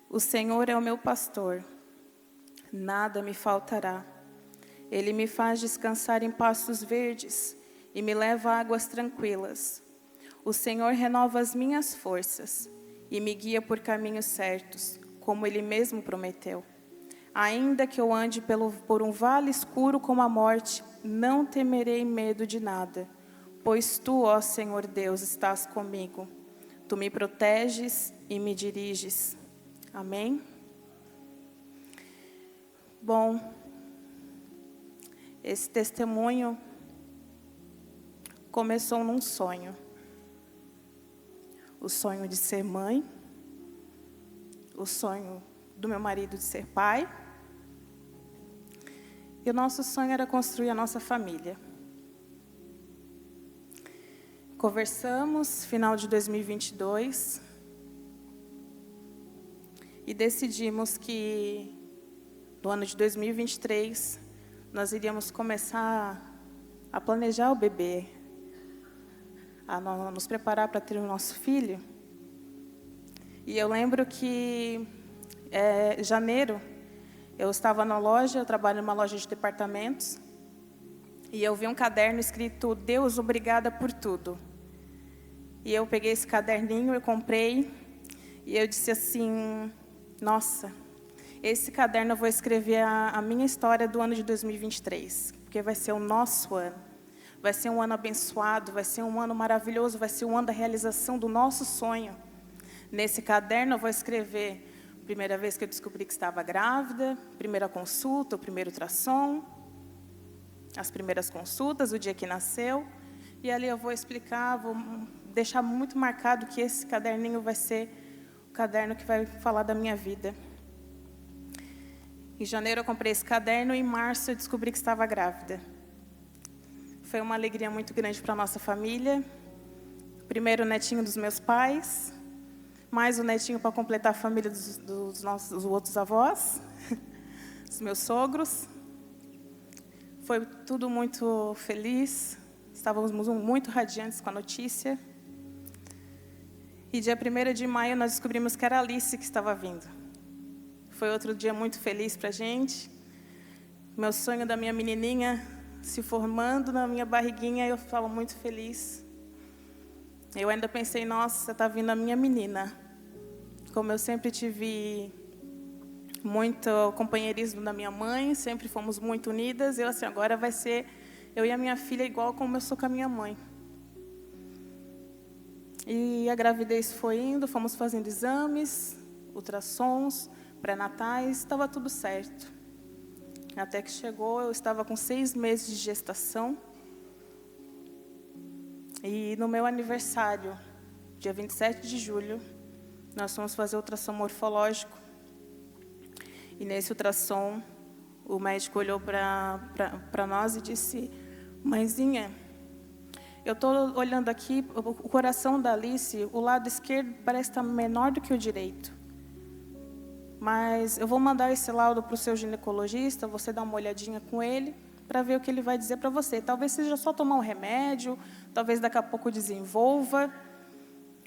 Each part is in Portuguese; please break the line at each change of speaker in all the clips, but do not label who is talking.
O Senhor é o meu pastor, nada me faltará. Ele me faz descansar em pastos verdes e me leva a águas tranquilas. O Senhor renova as minhas forças e me guia por caminhos certos, como Ele mesmo prometeu. Ainda que eu ande por um vale escuro como a morte, não temerei medo de nada, pois Tu, ó Senhor Deus, estás comigo. Tu me proteges e me diriges. Amém? Bom, esse testemunho começou num sonho. O sonho de ser mãe, o sonho do meu marido de ser pai. E o nosso sonho era construir a nossa família. Conversamos, final de 2022, e decidimos que no ano de 2023 nós iríamos começar a planejar o bebê, a nos preparar para ter o nosso filho. E eu lembro que em janeiro eu estava na loja, eu trabalho numa loja de departamentos, e eu vi um caderno escrito "Deus, obrigada por tudo". E eu peguei esse caderninho, eu comprei, e eu disse assim: nossa, esse caderno eu vou escrever a minha história do ano de 2023, porque vai ser o nosso ano. Vai ser um ano abençoado, vai ser um ano maravilhoso, vai ser um ano da realização do nosso sonho. Nesse caderno eu vou escrever a primeira vez que eu descobri que estava grávida, primeira consulta, o primeiro ultrassom, as primeiras consultas, o dia que nasceu. E ali eu vou explicar, vou deixar muito marcado que esse caderninho vai ser o caderno que vai falar da minha vida. Em janeiro eu comprei esse caderno e em março eu descobri que estava grávida. Foi uma alegria muito grande para a nossa família. Primeiro o netinho dos meus pais, mais o netinho para completar a família dos nossos outros avós, dos meus sogros. Foi tudo muito feliz, estávamos muito radiantes com a notícia. E dia 1º de maio nós descobrimos que era a Alice que estava vindo. Foi outro dia muito feliz para a gente. Meu sonho da minha menininha se formando na minha barriguinha, eu estava muito feliz. Eu ainda pensei, nossa, está vindo a minha menina. Como eu sempre tive muito companheirismo da minha mãe, sempre fomos muito unidas, eu assim, agora vai ser eu e a minha filha igual como eu sou com a minha mãe. E a gravidez foi indo, fomos fazendo exames, ultrassons, pré-natais, estava tudo certo. Até que chegou, eu estava com 6 meses de gestação. E no meu aniversário, dia 27 de julho, nós fomos fazer o ultrassom morfológico. E nesse ultrassom, o médico olhou para nós e disse: mãezinha, eu estou olhando aqui, o coração da Alice, o lado esquerdo parece estar menor do que o direito. Mas eu vou mandar esse laudo para o seu ginecologista, você dá uma olhadinha com ele, para ver o que ele vai dizer para você. Talvez seja só tomar um remédio, talvez daqui a pouco desenvolva,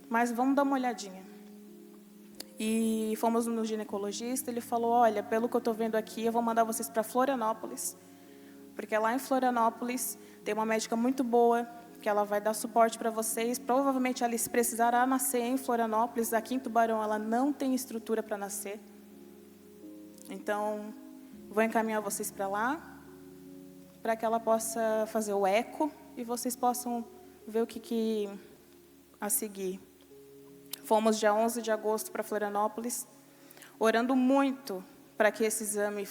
mas vamos dar uma olhadinha. E fomos no ginecologista, ele falou: olha, pelo que eu estou vendo aqui, eu vou mandar vocês para Florianópolis, porque lá em Florianópolis tem uma médica muito boa, que ela vai dar suporte para vocês. Provavelmente ela precisará nascer em Florianópolis, aqui em Tubarão ela não tem estrutura para nascer. Então, vou encaminhar vocês para lá, para que ela possa fazer o eco e vocês possam ver o que a seguir. Fomos dia 11 de agosto para Florianópolis, orando muito para que esse exame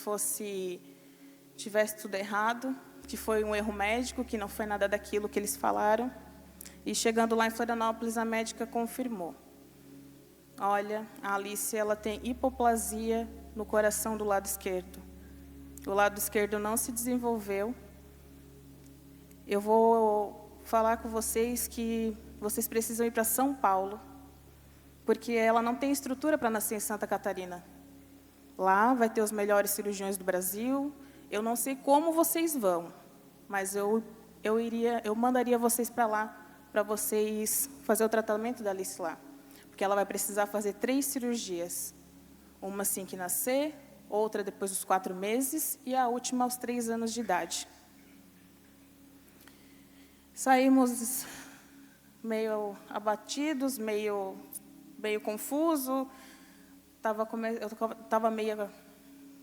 tivesse tudo errado, que foi um erro médico, que não foi nada daquilo que eles falaram. E chegando lá em Florianópolis, a médica confirmou: olha, a Alice ela tem hipoplasia no coração do lado esquerdo. O lado esquerdo não se desenvolveu. Eu vou falar com vocês que vocês precisam ir para São Paulo, porque ela não tem estrutura para nascer em Santa Catarina. Lá vai ter os melhores cirurgiões do Brasil. Eu não sei como vocês vão, mas eu mandaria vocês para lá, para vocês fazer o tratamento da Alice lá, porque ela vai precisar fazer 3 cirurgias. Uma assim que nascer, outra depois dos 4 meses e a última aos 3 anos de idade. Saímos meio abatidos, meio confuso.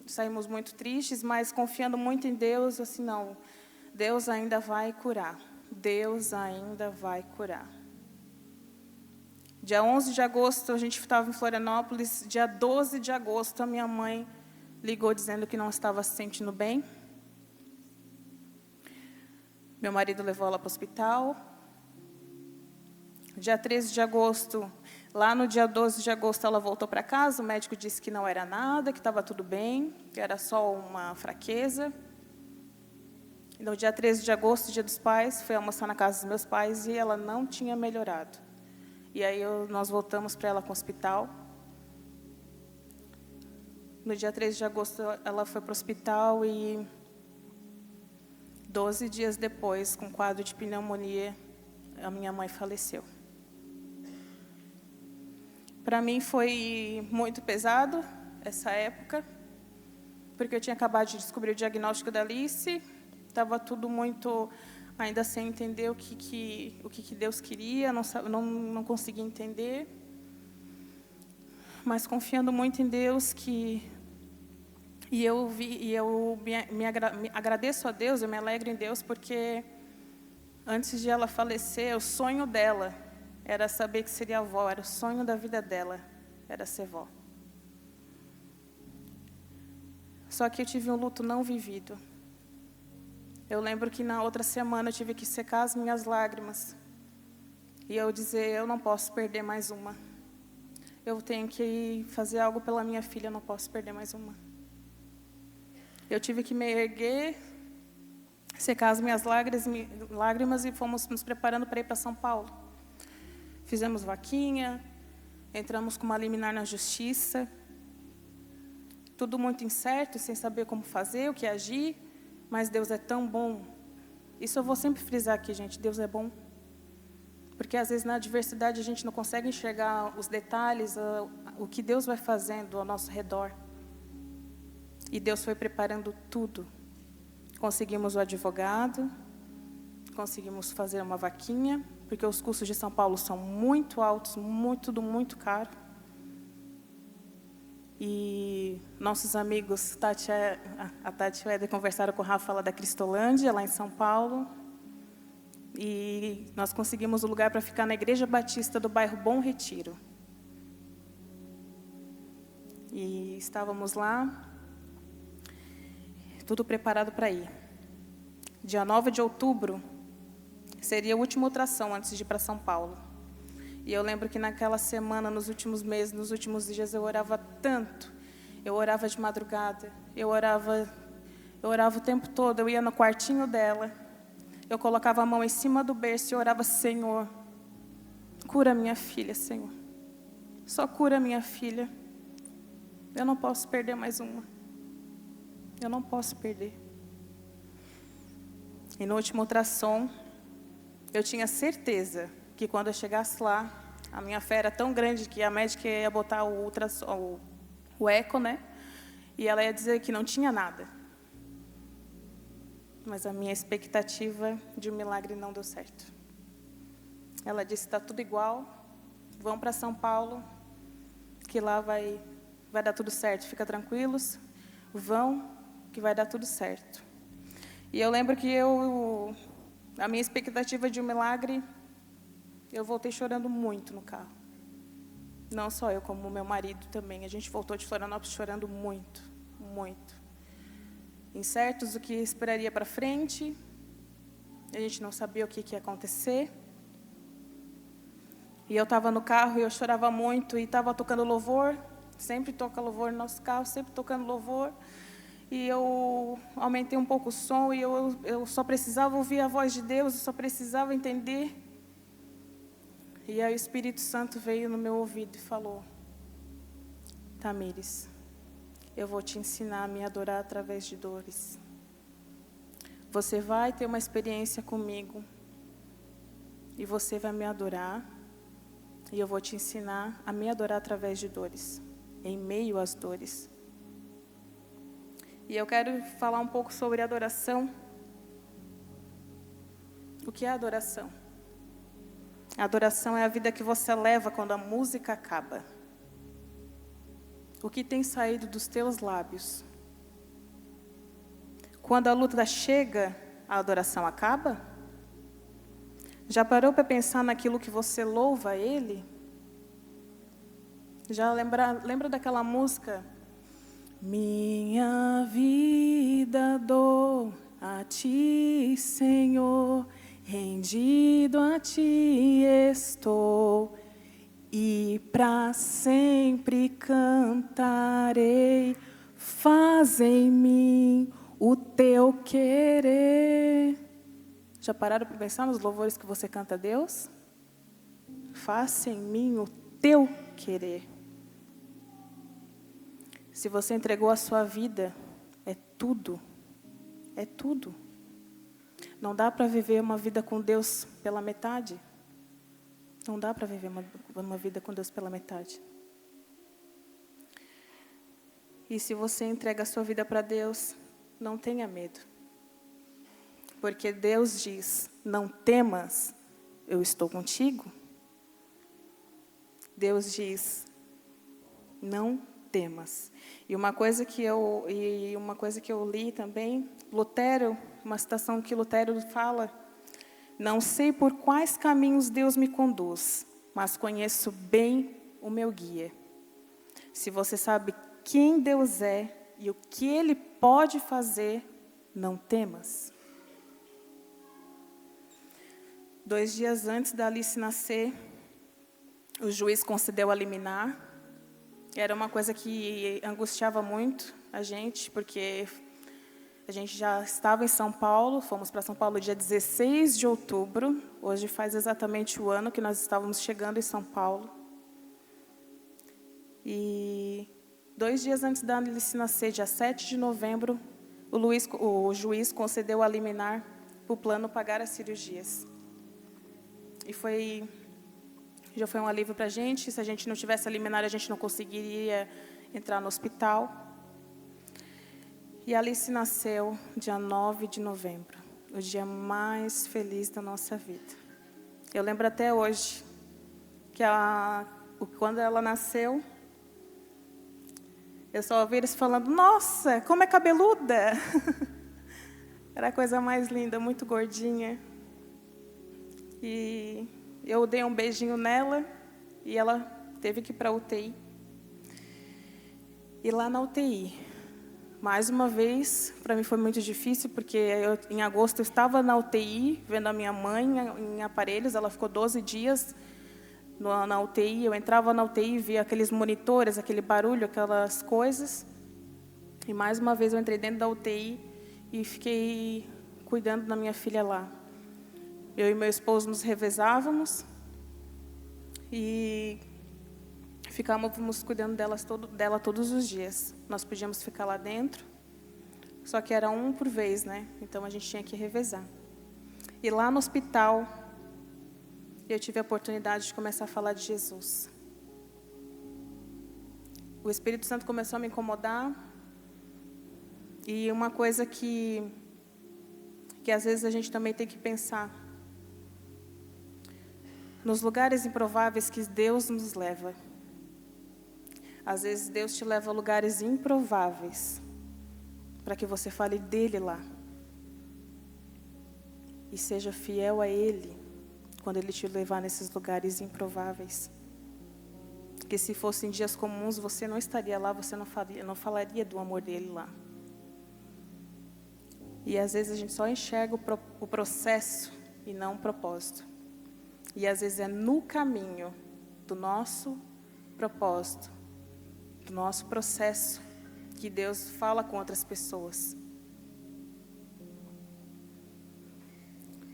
Saímos muito tristes, mas confiando muito em Deus, assim, não, Deus ainda vai curar. Deus ainda vai curar. Dia 11 de agosto, a gente estava em Florianópolis. Dia 12 de agosto, a minha mãe ligou dizendo que não estava se sentindo bem. Meu marido levou ela para o hospital. Dia 13 de agosto, lá no dia 12 de agosto, ela voltou para casa. O médico disse que não era nada, que estava tudo bem, que era só uma fraqueza. No dia 13 de agosto, dia dos pais, fui almoçar na casa dos meus pais e ela não tinha melhorado. E aí nós voltamos para ela com o hospital. No dia 13 de agosto, ela foi para o hospital e 12 dias depois, com quadro de pneumonia, a minha mãe faleceu. Para mim foi muito pesado essa época, porque eu tinha acabado de descobrir o diagnóstico da Alice, estava tudo muito ainda sem entender o que Deus queria, não conseguia entender, mas confiando muito em Deus eu me agradeço a Deus, eu me alegro em Deus, porque antes de ela falecer, o sonho dela era saber que seria avó, era o sonho da vida dela, era ser vó. Só que eu tive um luto não vivido. Eu lembro que na outra semana eu tive que secar as minhas lágrimas. E eu dizer, eu não posso perder mais uma. Eu tenho que fazer algo pela minha filha, eu não posso perder mais uma. Eu tive que me erguer, secar as minhas lágrimas e fomos nos preparando para ir para São Paulo. Fizemos vaquinha, entramos com uma liminar na justiça. Tudo muito incerto, sem saber como fazer, o que agir. Mas Deus é tão bom. Isso eu vou sempre frisar aqui, gente. Deus é bom. Porque, às vezes, na adversidade, a gente não consegue enxergar os detalhes, o que Deus vai fazendo ao nosso redor. E Deus foi preparando tudo. Conseguimos o advogado, conseguimos fazer uma vaquinha, porque os custos de São Paulo são muito altos, tudo muito caro. E nossos amigos, a Tati e o Éder, conversaram com o Rafa lá da Cristolândia, lá em São Paulo. E nós conseguimos o lugar para ficar na Igreja Batista do bairro Bom Retiro. E estávamos lá, tudo preparado para ir. Dia 9 de outubro, seria a última ultrassom antes de ir para São Paulo. E eu lembro que naquela semana, nos últimos meses, nos últimos dias, eu orava tanto. Eu orava de madrugada, eu orava o tempo todo. Eu ia no quartinho dela, eu colocava a mão em cima do berço e orava, Senhor, cura minha filha, Senhor. Só cura minha filha. Eu não posso perder mais uma. Eu não posso perder. E no último ultrassom, eu tinha certeza que quando eu chegasse lá, a minha fé era tão grande que a médica ia botar o eco, né? E ela ia dizer que não tinha nada. Mas a minha expectativa de um milagre não deu certo. Ela disse, está tudo igual, vão para São Paulo, que lá vai dar tudo certo, fica tranquilos, vão, que vai dar tudo certo. E eu lembro que a minha expectativa de um milagre, eu voltei chorando muito no carro. Não só eu, como o meu marido também. A gente voltou de Florianópolis chorando muito, muito. Incertos do que esperaria para frente. A gente não sabia o que ia acontecer. E eu estava no carro e eu chorava muito e estava tocando louvor. Sempre toca louvor no nosso carro, sempre tocando louvor. E eu aumentei um pouco o som e eu só precisava ouvir a voz de Deus, eu só precisava entender. E aí o Espírito Santo veio no meu ouvido e falou, Tamires, eu vou te ensinar a me adorar através de dores. Você vai ter uma experiência comigo e você vai me adorar e eu vou te ensinar a me adorar através de dores. em meio às dores. E eu quero falar um pouco sobre adoração. O que é adoração? A adoração é a vida que você leva quando a música acaba. O que tem saído dos teus lábios? Quando a luta chega, a adoração acaba? Já parou para pensar naquilo que você louva a Ele? Já lembra daquela música? Minha vida dou a Ti, Senhor, rendido a Ti estou, e para sempre cantarei, faz em mim o Teu querer. Já pararam para pensar nos louvores que você canta a Deus? Faça em mim o Teu querer. Se você entregou a sua vida, é tudo. É tudo. Não dá para viver uma vida com Deus pela metade. Não dá para viver uma vida com Deus pela metade. E se você entrega a sua vida para Deus, não tenha medo. Porque Deus diz, não temas, eu estou contigo. Deus diz, não temas. E uma coisa que eu li também, Lutero, uma citação que Lutero fala, não sei por quais caminhos Deus me conduz, mas conheço bem o meu guia. Se você sabe quem Deus é e o que Ele pode fazer, não temas. 2 dias antes da Alice nascer, o juiz concedeu a liminar. Era uma coisa que angustiava muito a gente, porque a gente já estava em São Paulo, fomos para São Paulo dia 16 de outubro, hoje faz exatamente o ano que nós estávamos chegando em São Paulo. E 2 dias antes da Alice nascer, dia 7 de novembro, o juiz concedeu a liminar para o plano pagar as cirurgias. E já foi um alívio para a gente. Se a gente não tivesse a liminar, a gente não conseguiria entrar no hospital. E a Alice nasceu dia 9 de novembro, o dia mais feliz da nossa vida. Eu lembro até hoje que quando ela nasceu, eu só ouvi eles falando, nossa, como é cabeluda! Era a coisa mais linda, muito gordinha. E eu dei um beijinho nela e ela teve que ir para a UTI. E lá na UTI, mais uma vez, para mim foi muito difícil, porque em agosto eu estava na UTI, vendo a minha mãe em aparelhos, ela ficou 12 dias na UTI, eu entrava na UTI, via aqueles monitores, aquele barulho, aquelas coisas. E mais uma vez eu entrei dentro da UTI e fiquei cuidando da minha filha lá. Eu e meu esposo nos revezávamos e ficávamos cuidando dela todos os dias. Nós podíamos ficar lá dentro, só que era um por vez, né? Então a gente tinha que revezar. E lá no hospital, eu tive a oportunidade de começar a falar de Jesus. O Espírito Santo começou a me incomodar. E uma coisa que às vezes a gente também tem que pensar. Nos lugares improváveis que Deus nos leva. Às vezes Deus te leva a lugares improváveis, para que você fale dele lá. E seja fiel a Ele, quando Ele te levar nesses lugares improváveis. Porque se fossem dias comuns, você não estaria lá, você não falaria do amor dele lá. E às vezes a gente só enxerga o processo e não o propósito. E às vezes é no caminho do nosso propósito, do nosso processo, que Deus fala com outras pessoas.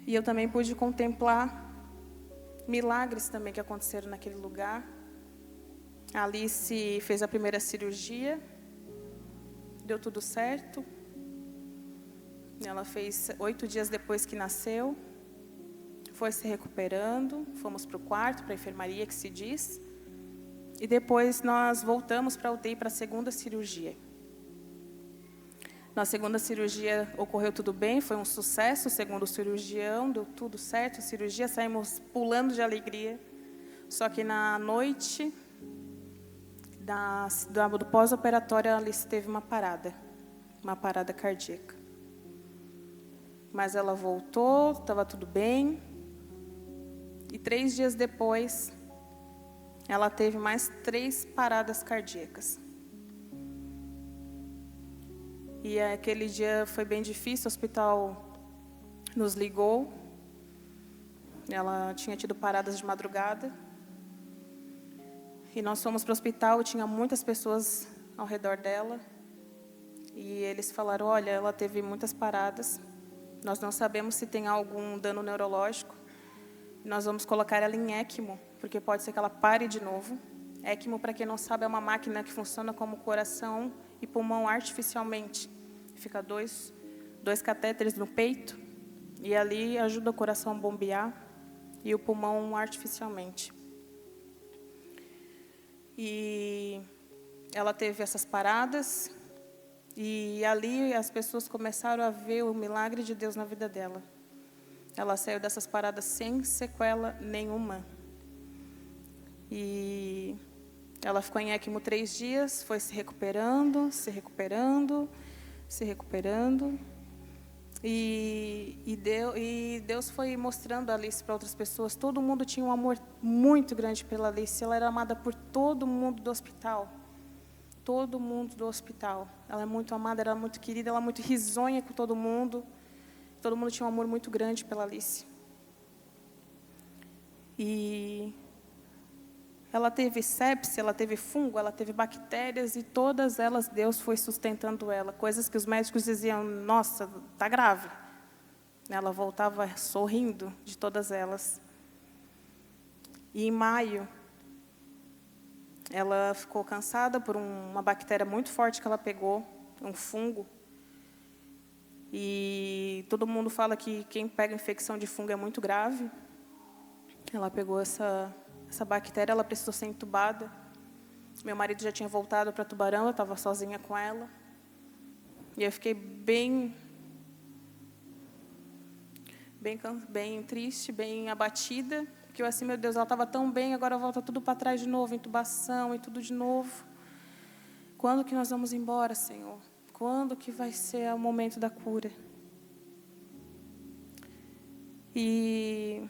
E eu também pude contemplar milagres também que aconteceram naquele lugar. A Alice fez a primeira cirurgia, deu tudo certo. Ela fez 8 dias depois que nasceu. Foi se recuperando, fomos para o quarto, para a enfermaria, que se diz. E depois nós voltamos para a UTI para a segunda cirurgia. Na segunda cirurgia ocorreu tudo bem, foi um sucesso, segundo o cirurgião, deu tudo certo, a cirurgia, saímos pulando de alegria. Só que na noite do pós-operatório, a Alice teve uma parada cardíaca. Mas ela voltou, estava tudo bem. E 3 dias depois, ela teve mais 3 paradas cardíacas. E aquele dia foi bem difícil, o hospital nos ligou. Ela tinha tido paradas de madrugada. E nós fomos para o hospital, tinha muitas pessoas ao redor dela. E eles falaram, olha, ela teve muitas paradas. Nós não sabemos se tem algum dano neurológico. Nós vamos colocar ela em ECMO, porque pode ser que ela pare de novo. ECMO, para quem não sabe, é uma máquina que funciona como coração e pulmão artificialmente. Fica dois catéteres no peito e ali ajuda o coração a bombear e o pulmão artificialmente. E ela teve essas paradas e ali as pessoas começaram a ver o milagre de Deus na vida dela. Ela saiu dessas paradas sem sequela nenhuma. E ela ficou em ECMO 3 dias, foi se recuperando. E Deus foi mostrando a Alice para outras pessoas. Todo mundo tinha um amor muito grande pela Alice. Ela era amada por todo mundo do hospital. Todo mundo do hospital. Ela é muito amada, ela é muito querida, ela é muito risonha com todo mundo. Todo mundo tinha um amor muito grande pela Alice. E ela teve sepse, ela teve fungo, ela teve bactérias e todas elas Deus foi sustentando ela. Coisas que os médicos diziam, nossa, está grave. Ela voltava sorrindo de todas elas. E em maio, ela ficou cansada por uma bactéria muito forte que ela pegou, um fungo. E todo mundo fala que quem pega infecção de fungo é muito grave. Ela pegou essa bactéria, ela precisou ser entubada. Meu marido já tinha voltado para Tubarão, eu estava sozinha com ela. E eu fiquei bem triste, bem abatida. Porque eu assim, meu Deus, ela estava tão bem, agora volta tudo para trás de novo, intubação e tudo de novo. Quando que nós vamos embora, Senhor? Quando que vai ser o momento da cura? E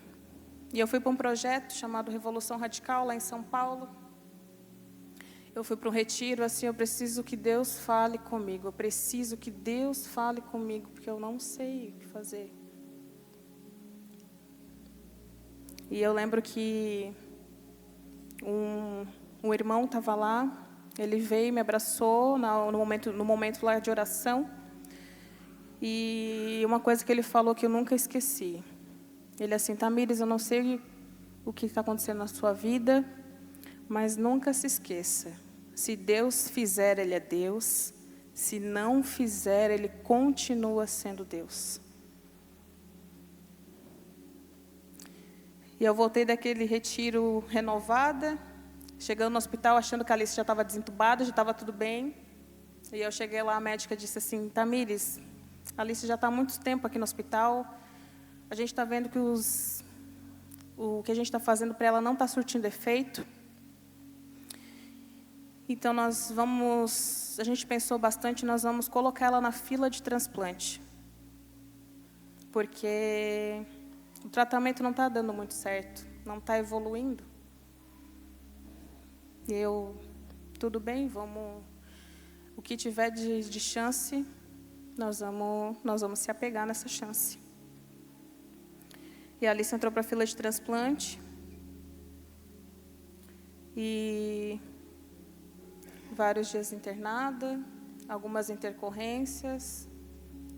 eu fui para um projeto chamado Revolução Radical, lá em São Paulo. Eu fui para um retiro, assim, eu preciso que Deus fale comigo. Eu preciso que Deus fale comigo, porque eu não sei o que fazer. E eu lembro que um irmão estava lá, ele veio e me abraçou no momento lá de oração. E uma coisa que ele falou que eu nunca esqueci. Ele assim, Tamires, eu não sei o que está acontecendo na sua vida, mas nunca se esqueça. Se Deus fizer, Ele é Deus. Se não fizer, Ele continua sendo Deus. E eu voltei daquele retiro renovada, chegando no hospital, achando que a Alice já estava desentubada, já estava tudo bem. E eu cheguei lá, a médica disse assim, Tamires, a Alice já está há muito tempo aqui no hospital, a gente está vendo que o que a gente está fazendo para ela não está surtindo efeito. Então, a gente pensou bastante, nós vamos colocar ela na fila de transplante. Porque o tratamento não está dando muito certo, não está evoluindo. E tudo bem, o que tiver de chance, nós vamos se apegar nessa chance. E a Alice entrou para a fila de transplante. E vários dias internada, algumas intercorrências,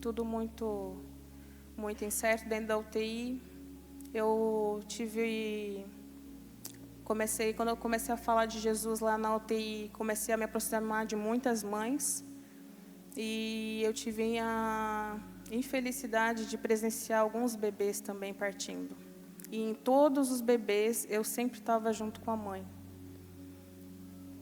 tudo muito, muito incerto dentro da UTI. Quando eu comecei a falar de Jesus lá na UTI, comecei a me aproximar de muitas mães. E eu tive a infelicidade de presenciar alguns bebês também partindo. E em todos os bebês, eu sempre estava junto com a mãe.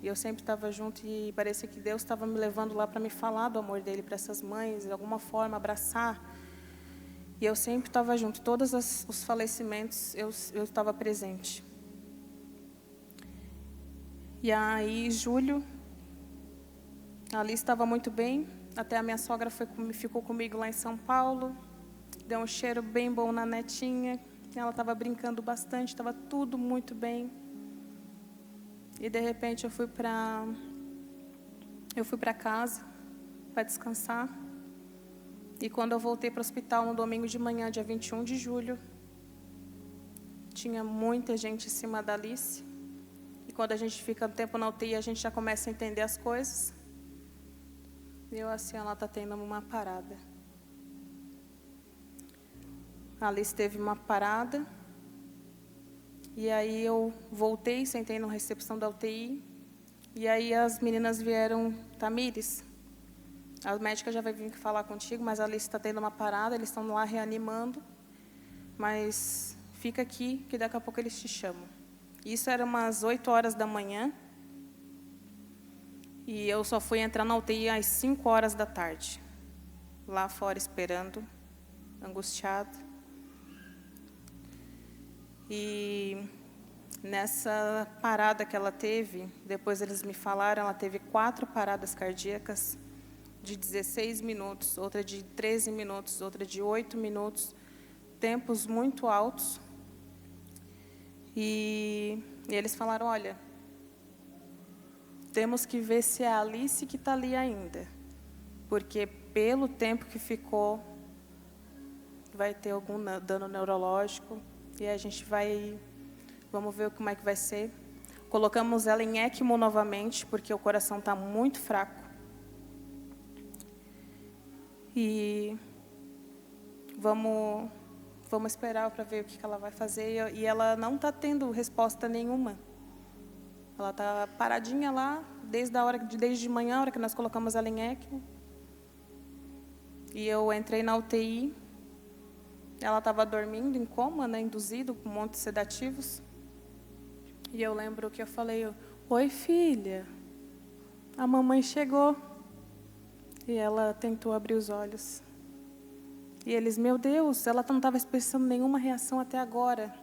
E eu sempre estava junto e parecia que Deus estava me levando lá para me falar do amor dele para essas mães, de alguma forma, abraçar. E eu sempre estava junto. Todos os falecimentos eu estava presente. E aí, julho, ali estava muito bem. Até a minha sogra ficou comigo lá em São Paulo. Deu um cheiro bem bom na netinha. Ela estava brincando bastante, estava tudo muito bem. E de repente eu fui para casa para descansar. E quando eu voltei para o hospital no domingo de manhã, dia 21 de julho, tinha muita gente em cima da Alice. E quando a gente fica um tempo na UTI, a gente já começa a entender as coisas. E eu assim, ela está tendo uma parada. A Alice teve uma parada. E aí eu voltei, sentei na recepção da UTI. E aí as meninas vieram, Tamires, a médica já vai vir falar contigo, mas a Alice está tendo uma parada, eles estão lá reanimando. Mas fica aqui, que daqui a pouco eles te chamam. Isso era umas 8 horas da manhã. E eu só fui entrar na UTI às 5 horas da tarde. Lá fora esperando, angustiada. E nessa parada que ela teve, depois eles me falaram, ela teve 4 paradas cardíacas de 16 minutos, outra de 13 minutos, outra de 8 minutos, tempos muito altos. E eles falaram, olha, temos que ver se é a Alice que está ali ainda, porque pelo tempo que ficou, vai ter algum dano neurológico. E a gente vamos ver como é que vai ser. Colocamos ela em ECMO novamente, porque o coração está muito fraco. E vamos esperar para ver o que ela vai fazer. E ela não está tendo resposta nenhuma. Ela está paradinha lá, desde de manhã, a hora que nós colocamos ela em ECMO. E eu entrei na UTI. Ela estava dormindo em coma, né, induzido com um monte de sedativos. E eu lembro que eu falei, oi filha, a mamãe chegou. E ela tentou abrir os olhos. E eles, meu Deus, ela não estava expressando nenhuma reação até agora.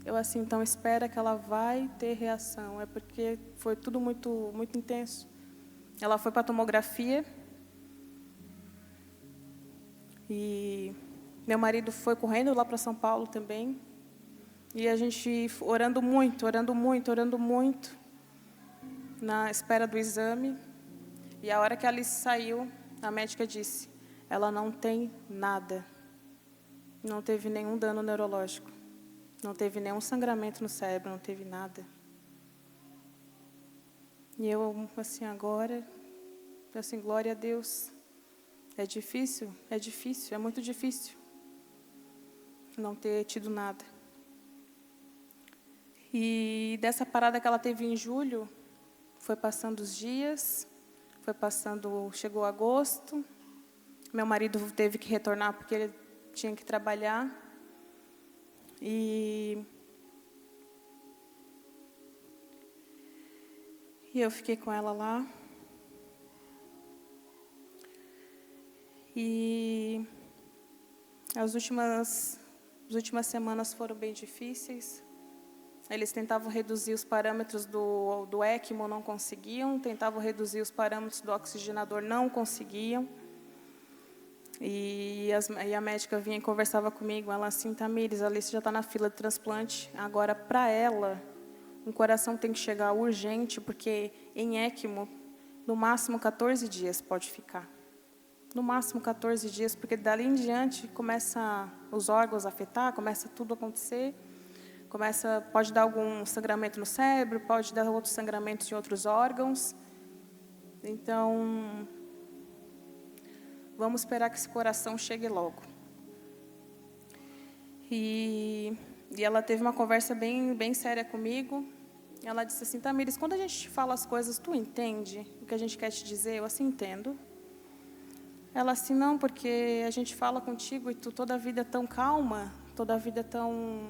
Eu assim, então espera que ela vai ter reação. É porque foi tudo muito, muito intenso. Ela foi para a tomografia. E meu marido foi correndo lá para São Paulo também. E a gente orando muito, na espera do exame. E a hora que a Alice saiu, a médica disse, ela não tem nada. Não teve nenhum dano neurológico. Não teve nenhum sangramento no cérebro, não teve nada. E eu, assim, agora, assim, glória a Deus. É difícil, é muito difícil não ter tido nada. E dessa parada que ela teve em julho, foi passando os dias, chegou agosto, meu marido teve que retornar porque ele tinha que trabalhar. E eu fiquei com ela lá. E as últimas semanas foram bem difíceis. Eles tentavam reduzir os parâmetros do ECMO, não conseguiam. Tentavam reduzir os parâmetros do oxigenador, não conseguiam. E a médica vinha e conversava comigo. Ela assim, Tamires, a Alice já está na fila de transplante. Agora, para ela, um coração tem que chegar urgente, porque em ECMO, no máximo 14 dias pode ficar. No máximo 14 dias, porque dali em diante começa os órgãos a afetar, começa tudo a acontecer, pode dar algum sangramento no cérebro, pode dar outros sangramentos em outros órgãos. Então, vamos esperar que esse coração chegue logo. E ela teve uma conversa bem séria comigo. Ela disse assim, Tamires, quando a gente te fala as coisas, tu entende o que a gente quer te dizer? Eu assim, entendo. Ela assim, não, porque a gente fala contigo e tu toda a vida é tão calma, toda a vida é tão...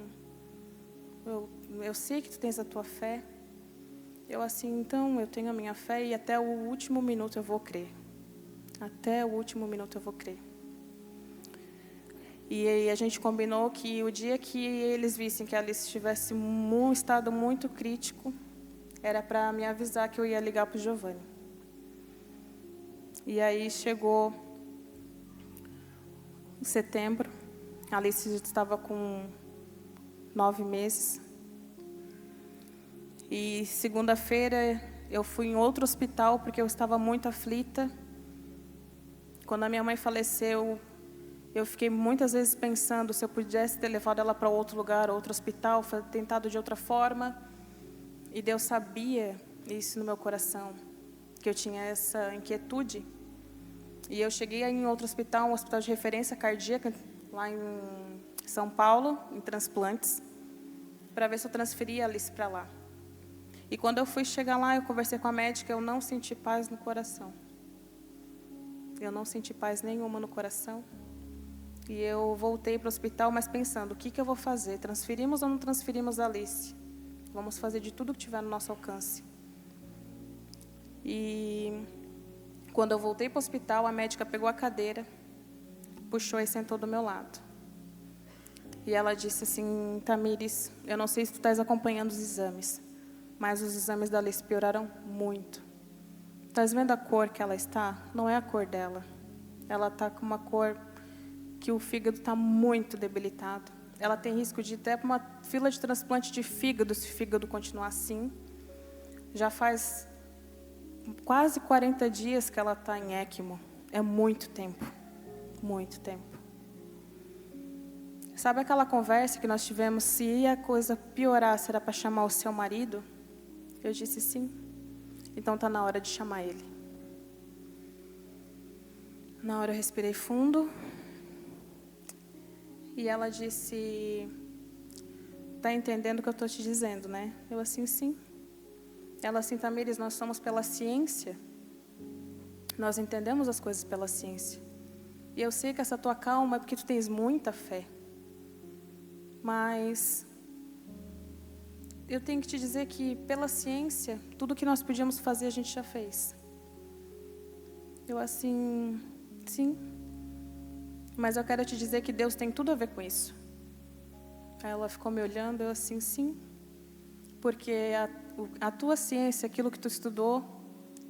Eu sei que tu tens a tua fé. Eu assim, então, eu tenho a minha fé e até o último minuto eu vou crer. Até o último minuto eu vou crer. E aí a gente combinou que o dia que eles vissem que a Alice estivesse em um estado muito crítico, era para me avisar que eu ia ligar para o Giovanni. E aí chegou em setembro, a Alice estava com 9 meses. E segunda-feira eu fui em outro hospital porque eu estava muito aflita. Quando a minha mãe faleceu, eu fiquei muitas vezes pensando se eu pudesse ter levado ela para outro lugar, outro hospital, tentado de outra forma. E Deus sabia isso no meu coração, que eu tinha essa inquietude. E eu cheguei em outro hospital, um hospital de referência cardíaca, lá em São Paulo, em transplantes, para ver se eu transferia a Alice para lá. E quando eu fui chegar lá, eu conversei com a médica, eu não senti paz no coração. Eu não senti paz nenhuma no coração. E eu voltei para o hospital, mas pensando, o que eu vou fazer? Transferimos ou não transferimos a Alice? Vamos fazer de tudo que tiver no nosso alcance. E quando eu voltei para o hospital, a médica pegou a cadeira, puxou e sentou do meu lado. E ela disse assim, Tamires, eu não sei se tu estás acompanhando os exames, mas os exames da Alice pioraram muito. Estás vendo a cor que ela está? Não é a cor dela. Ela está com uma cor que o fígado está muito debilitado. Ela tem risco de ir até para uma fila de transplante de fígado, se o fígado continuar assim. Já faz quase 40 dias que ela está em ECMO. É muito tempo. Muito tempo. Sabe aquela conversa que nós tivemos, se a coisa piorar, será para chamar o seu marido? Eu disse sim. Então está na hora de chamar ele. Na hora eu respirei fundo. E ela disse, está entendendo o que eu estou te dizendo, né? Eu assim, sim. Ela assim, Tamires, nós somos pela ciência. Nós entendemos as coisas pela ciência. E eu sei que essa tua calma é porque tu tens muita fé. Mas eu tenho que te dizer que pela ciência, tudo que nós podíamos fazer a gente já fez. Eu assim, sim. Mas eu quero te dizer que Deus tem tudo a ver com isso. Aí ela ficou me olhando, eu assim, sim. Porque a tua ciência, aquilo que tu estudou,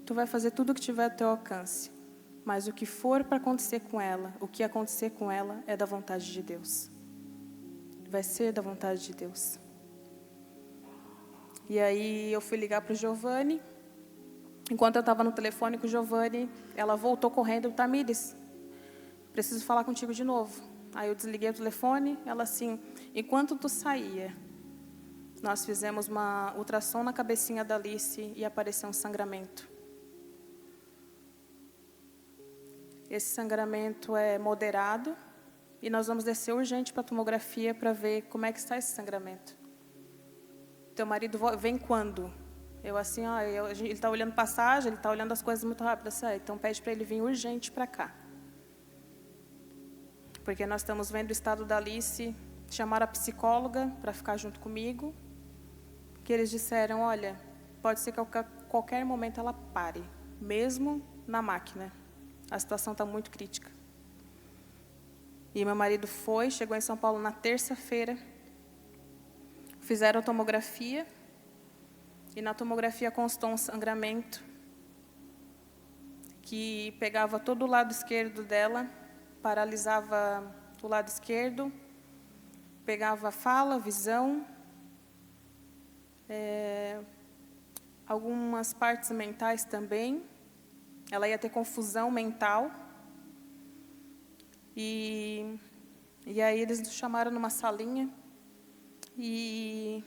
tu vai fazer tudo o que tiver ao teu alcance. Mas o que for para acontecer com ela, o que acontecer com ela é da vontade de Deus. Vai ser da vontade de Deus. E aí eu fui ligar para o Giovanni. Enquanto eu estava no telefone com o Giovanni, ela voltou correndo, Tamires, preciso falar contigo de novo. Aí eu desliguei o telefone, ela assim, enquanto tu saía, nós fizemos uma ultrassom na cabecinha da Alice e apareceu um sangramento. Esse sangramento é moderado e nós vamos descer urgente para a tomografia para ver como é que está esse sangramento. Teu marido vem quando? Eu assim, ele está olhando passagem, ele está olhando as coisas muito rápido. Então pede para ele vir urgente para cá. Porque nós estamos vendo o estado da Alice, chamaram a psicóloga para ficar junto comigo, que eles disseram, olha, pode ser que a qualquer momento ela pare, mesmo na máquina. A situação está muito crítica. E meu marido chegou em São Paulo na terça-feira, fizeram a tomografia, e na tomografia constou um sangramento que pegava todo o lado esquerdo dela, paralisava o lado esquerdo, pegava a fala, visão, algumas partes mentais também. Ela ia ter confusão mental. E aí eles nos chamaram numa salinha. E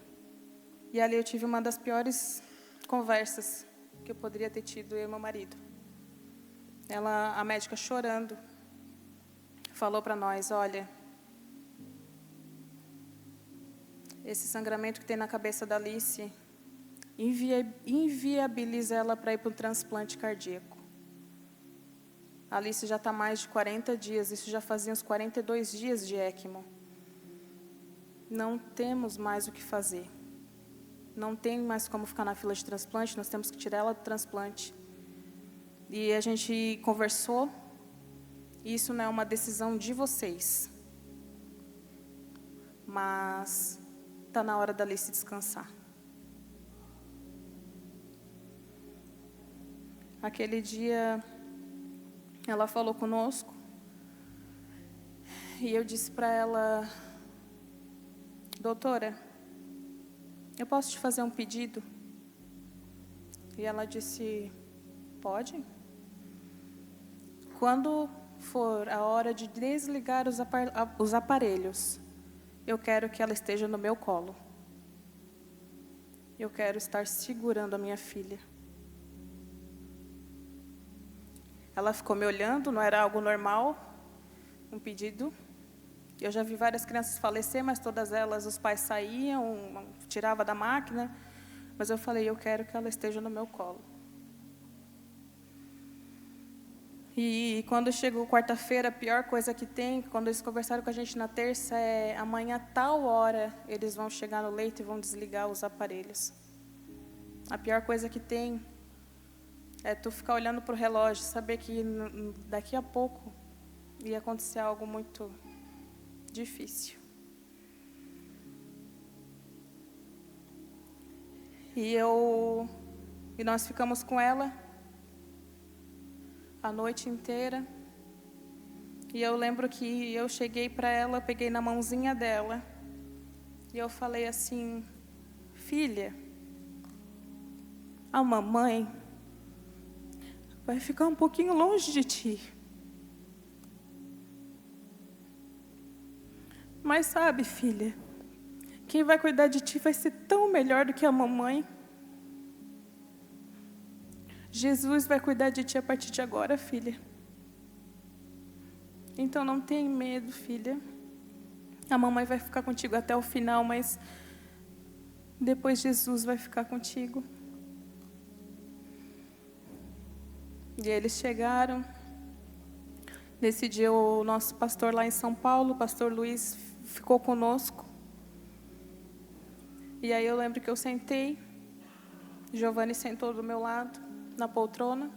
ali eu tive uma das piores conversas que eu poderia ter tido, eu e meu marido. A médica chorando, falou para nós, olha, esse sangramento que tem na cabeça da Alice inviabiliza ela para ir para um transplante cardíaco. A Alice já está mais de 40 dias, isso já fazia uns 42 dias de ECMO. Não temos mais o que fazer. não tem mais como ficar na fila de transplante, nós temos que tirar ela do transplante. E a gente conversou, e isso não é uma decisão de vocês, mas está na hora da Alice descansar. Aquele dia, ela falou conosco, e eu disse para ela: doutora, eu posso te fazer um pedido? E ela disse: pode. Quando for a hora de desligar os aparelhos, eu quero que ela esteja no meu colo. Eu quero estar segurando a minha filha. Ela ficou me olhando, não era algo normal, um pedido. Eu já vi várias crianças falecer, mas todas elas, os pais saíam, tiravam da máquina. Mas eu falei: eu quero que ela esteja no meu colo. E quando chegou quarta-feira, a pior coisa que tem, quando eles conversaram com a gente na terça, é: amanhã, tal hora, eles vão chegar no leito e vão desligar os aparelhos. A pior coisa que tem é tu ficar olhando para o relógio, saber que daqui a pouco ia acontecer algo muito difícil. E nós ficamos com ela a noite inteira. E eu lembro que eu cheguei para ela, peguei na mãozinha dela, e eu falei assim: filha, a mamãe vai ficar um pouquinho longe de ti. Mas sabe, filha, quem vai cuidar de ti vai ser tão melhor do que a mamãe. Jesus vai cuidar de ti a partir de agora, filha. Então não tem medo, filha. A mamãe vai ficar contigo até o final, mas depois Jesus vai ficar contigo. E eles chegaram. Nesse dia, o nosso pastor lá em São Paulo, o pastor Luiz, ficou conosco. E aí eu lembro que eu sentei, Giovanni sentou do meu lado, na poltrona.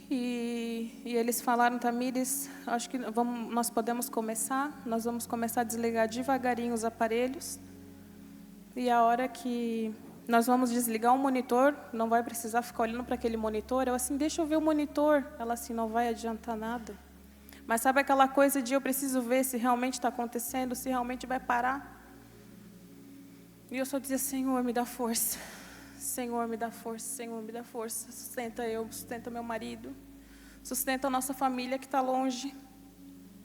E eles falaram: Tamires, acho que nós podemos começar. Nós vamos começar a desligar devagarinho os aparelhos. E a hora que nós vamos desligar o monitor, não vai precisar ficar olhando para aquele monitor. Eu assim: deixa eu ver o monitor. Ela assim: não vai adiantar nada. Mas sabe aquela coisa de eu preciso ver se realmente está acontecendo, se realmente vai parar? E eu só dizia: Senhor, me dá força. Senhor, me dá força. Senhor, me dá força. Sustenta eu, sustenta meu marido. Sustenta a nossa família que está longe,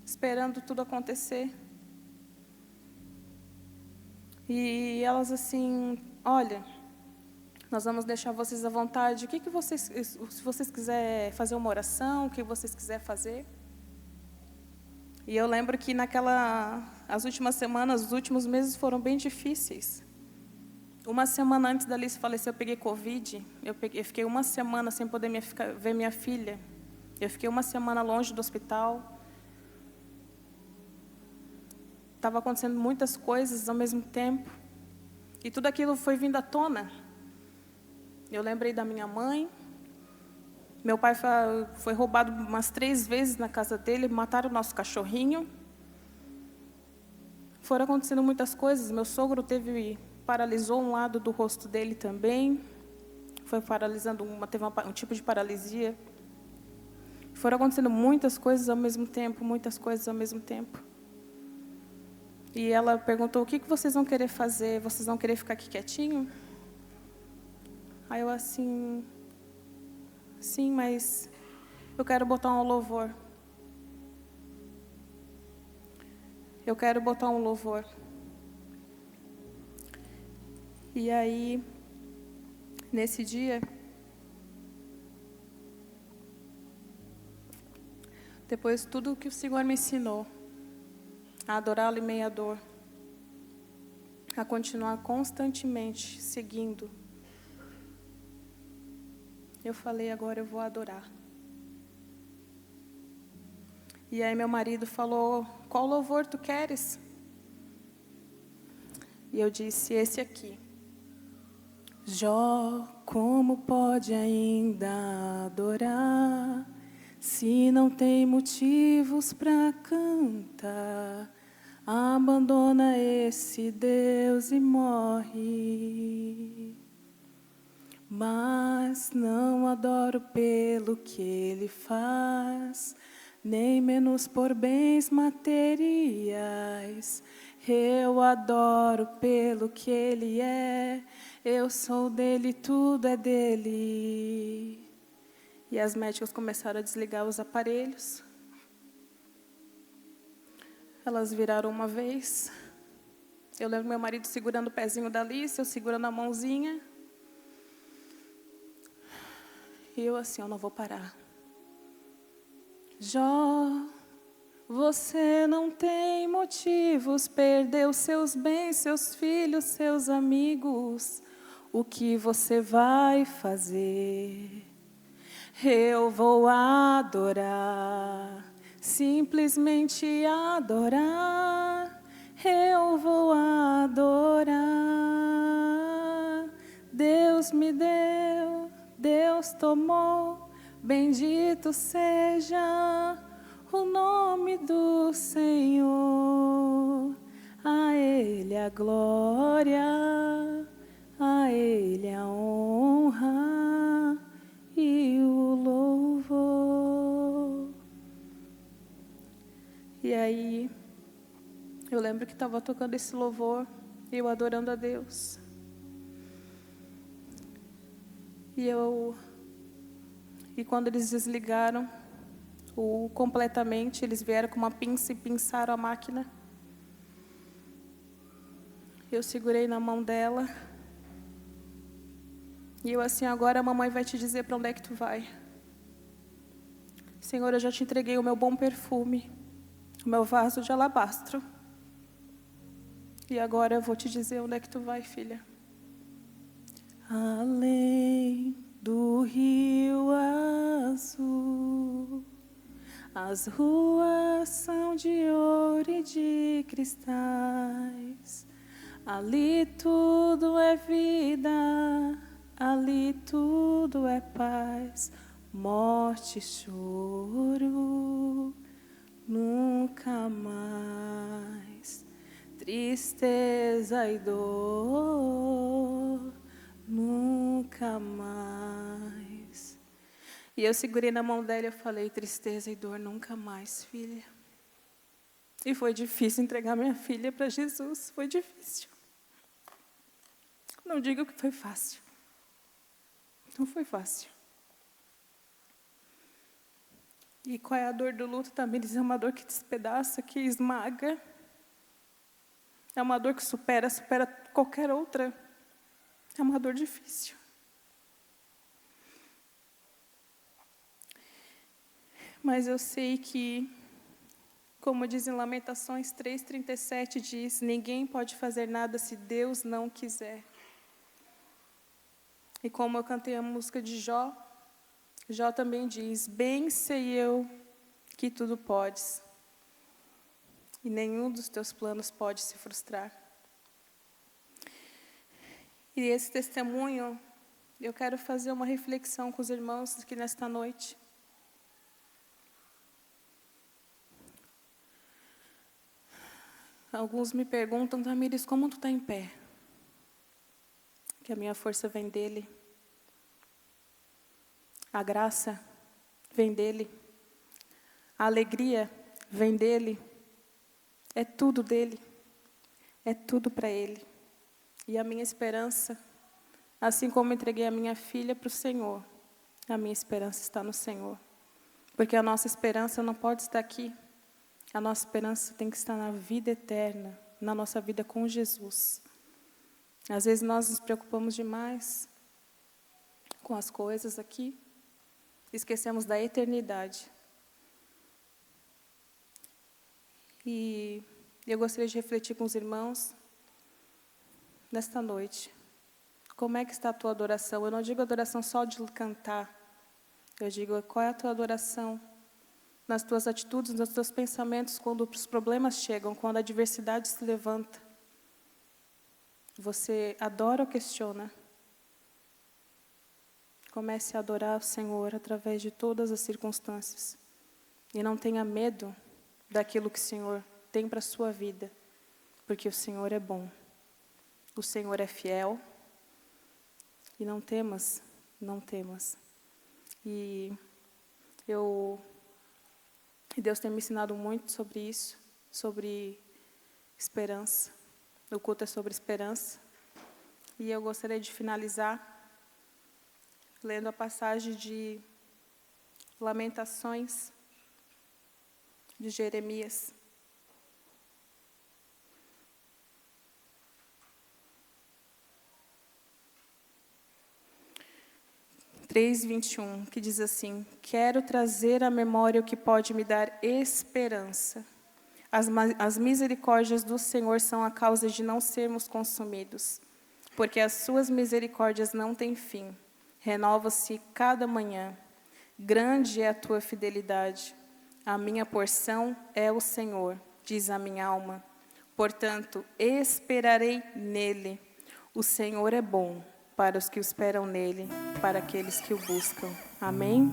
esperando tudo acontecer. E elas assim: olha, nós vamos deixar vocês à vontade. O que vocês, se vocês quiserem fazer uma oração, o que vocês quiserem fazer. E eu lembro que as últimas semanas, os últimos meses foram bem difíceis. Uma semana antes da Alice falecer, eu peguei Covid. Eu fiquei uma semana sem poder ver minha filha. Eu fiquei uma semana longe do hospital. Estava acontecendo muitas coisas ao mesmo tempo. E tudo aquilo foi vindo à tona. Eu lembrei da minha mãe. Meu pai foi roubado umas 3 vezes na casa dele, mataram o nosso cachorrinho. Foram acontecendo muitas coisas. Meu sogro paralisou um lado do rosto dele também. Foi paralisando, teve um tipo de paralisia. Foram acontecendo muitas coisas ao mesmo tempo, muitas coisas ao mesmo tempo. E ela perguntou: o que vocês vão querer fazer? Vocês vão querer ficar aqui quietinho? Aí eu assim: sim, mas eu quero botar um louvor. Eu quero botar um louvor. E aí, nesse dia, depois tudo que o Senhor me ensinou, a adorá-lo em meio à dor, a continuar constantemente seguindo, eu falei: agora eu vou adorar. E aí meu marido falou: qual louvor tu queres? E eu disse, esse aqui. Jó, como pode ainda adorar, se não tem motivos para cantar? Abandona esse Deus e morre. Mas não adoro pelo que ele faz, nem menos por bens materiais. Eu adoro pelo que ele é, eu sou dele, tudo é dele. E as médicas começaram a desligar os aparelhos. Elas viraram uma vez. Eu lembro meu marido segurando o pezinho da Alice, eu segurando a mãozinha. E eu assim, eu não vou parar. Jó, você não tem motivos, perdeu seus bens, seus filhos, seus amigos. O que você vai fazer? Eu vou adorar, simplesmente adorar. Eu vou adorar. Deus me deu, Deus tomou, bendito seja o nome do Senhor. A Ele a glória, a Ele a honra e o louvor. E aí, eu lembro que estava tocando esse louvor, eu adorando a Deus. E quando eles desligaram completamente, eles vieram com uma pinça e pinçaram a máquina. Eu segurei na mão dela. E eu assim, agora a mamãe vai te dizer para onde é que tu vai. Senhor, eu já te entreguei o meu bom perfume, o meu vaso de alabastro. E agora eu vou te dizer onde é que tu vai, filha. Além do rio azul, as ruas são de ouro e de cristais. Ali tudo é vida, ali tudo é paz. Morte e choro, nunca mais. Tristeza e dor, nunca mais. E eu segurei na mão dela e eu falei, tristeza e dor nunca mais, filha. E foi difícil entregar minha filha para Jesus, foi difícil. Não digo que foi fácil. Não foi fácil. E qual é a dor do luto também? Diz, é uma dor que despedaça, que esmaga. É uma dor que supera qualquer outra. É uma dor difícil. Mas eu sei que, como diz em Lamentações 3:37, diz, ninguém pode fazer nada se Deus não quiser. E como eu cantei a música de Jó, Jó também diz, bem sei eu que tudo podes, e nenhum dos teus planos pode se frustrar. E esse testemunho, eu quero fazer uma reflexão com os irmãos aqui nesta noite. Alguns me perguntam, Tamires, como tu está em pé? Que a minha força vem dele. A graça vem dele. A alegria vem dele. É tudo dele. É tudo para ele. E a minha esperança, assim como entreguei a minha filha para o Senhor, a minha esperança está no Senhor. Porque a nossa esperança não pode estar aqui. A nossa esperança tem que estar na vida eterna, na nossa vida com Jesus. Às vezes nós nos preocupamos demais com as coisas aqui, esquecemos da eternidade. E eu gostaria de refletir com os irmãos nesta noite. Como é que está a tua adoração? Eu não digo adoração só de cantar. Eu digo, qual é a tua adoração? Nas tuas atitudes, nos teus pensamentos, quando os problemas chegam, quando a adversidade se levanta. você adora ou questiona? Comece a adorar o Senhor através de todas as circunstâncias. E não tenha medo daquilo que o Senhor tem para a sua vida, porque o Senhor é bom. O Senhor é fiel. E não temas, não temas. E Deus tem me ensinado muito sobre isso, sobre esperança. O culto é sobre esperança. E eu gostaria de finalizar lendo a passagem de Lamentações, de Jeremias. Três, 21, que diz assim: quero trazer à memória o que pode me dar esperança. As misericórdias do Senhor são a causa de não sermos consumidos, porque as suas misericórdias não têm fim, renova-se cada manhã. Grande é a tua fidelidade. A minha porção é o Senhor, diz a minha alma. Portanto, esperarei nele. O Senhor é bom para os que esperam nele, para aqueles que o buscam. Amém?